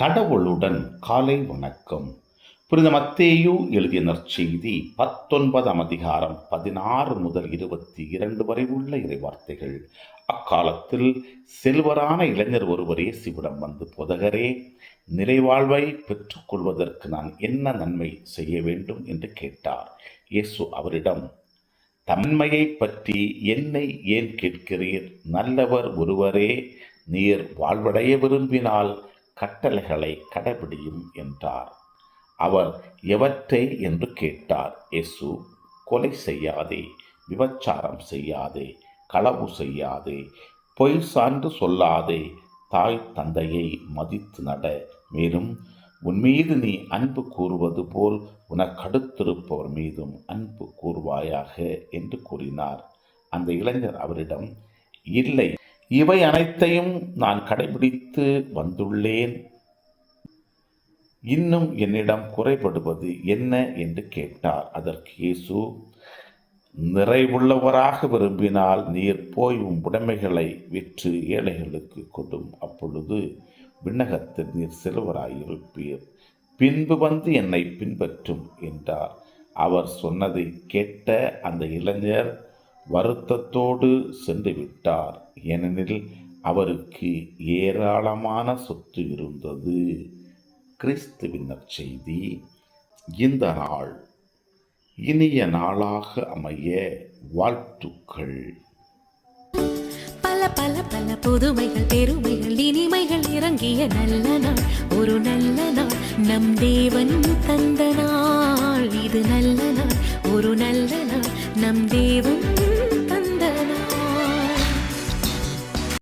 கடவுளுடன் காலை வணக்கம். புனித மத்தேயு எழுதிய நற்செய்தி 19ஆம் அதிகாரம் 16 முதல் 22 வரை உள்ள இறைவார்த்தைகள். அக்காலத்தில் செல்வரான இளைஞர் ஒருவர் இயேசுவிடம் வந்து, போதகரே, நிறைவாழ்வை பெற்றுக் கொள்வதற்கு நான் என்ன நன்மை செய்ய வேண்டும் என்று கேட்டார். இயேசு அவரிடம், தன்மையை பற்றி என்னை ஏன் கேட்கிறீர்? நல்லவர் ஒருவரே. நீர் வாழ்வடைய விரும்பினால் கட்டளைகளை கடைபிடியும் என்றார். அவர், எவற்றை என்று கேட்டார். இயேசு, கொலை செய்யாதே, விபச்சாரம் செய்யாதே, களவு செய்யாதே, பொய் சான்று சொல்லாதே, தாய் தந்தையை மதித்து நட, மேலும் உன்மீது நீ அன்பு கூறுவது போல் உனக்கடுத்திருப்பவர் மீதும் அன்பு கூறுவாயாக என்று கூறினார். அந்த இளைஞர் அவரிடம், இல்லை, இவை அனைத்தையும் நான் கடைபிடித்து வந்துள்ளேன். இன்னும் என்னிடம் குறைபடுவது என்ன என்று கேட்டார். அதற்கு இயேசு, நிறைவுள்ளவராக விரும்பினால் நீர் போய் உம் உடைமைகளை விற்று ஏழைகளுக்கு கொடும். அப்பொழுது விண்ணகத்தில் நீர் செல்வராயிருப்பீர். பின்பு வந்து என்னை பின்பற்றும் என்றார். அவர் சொன்னதை கேட்ட அந்த இளைஞர் வருத்தத்தோடு சென்று விட்டார். ஏனெனில் அவருக்கு ஏராளமான சொத்து இருந்தது. கிறிஸ்துவின் நற்செய்தி. இந்த நாள் இனிய நாளாக அமைய வாழ்த்துக்கள். பல பல பல புதுமைகள், பெருமைகள், இனிமைகள் இறங்கிய நல்ல நாள், ஒரு நல்ல நாள், நம் தேவன் தந்த நாள். இது நல்ல நாள், ஒரு நல்ல நாள், நம் தேவன்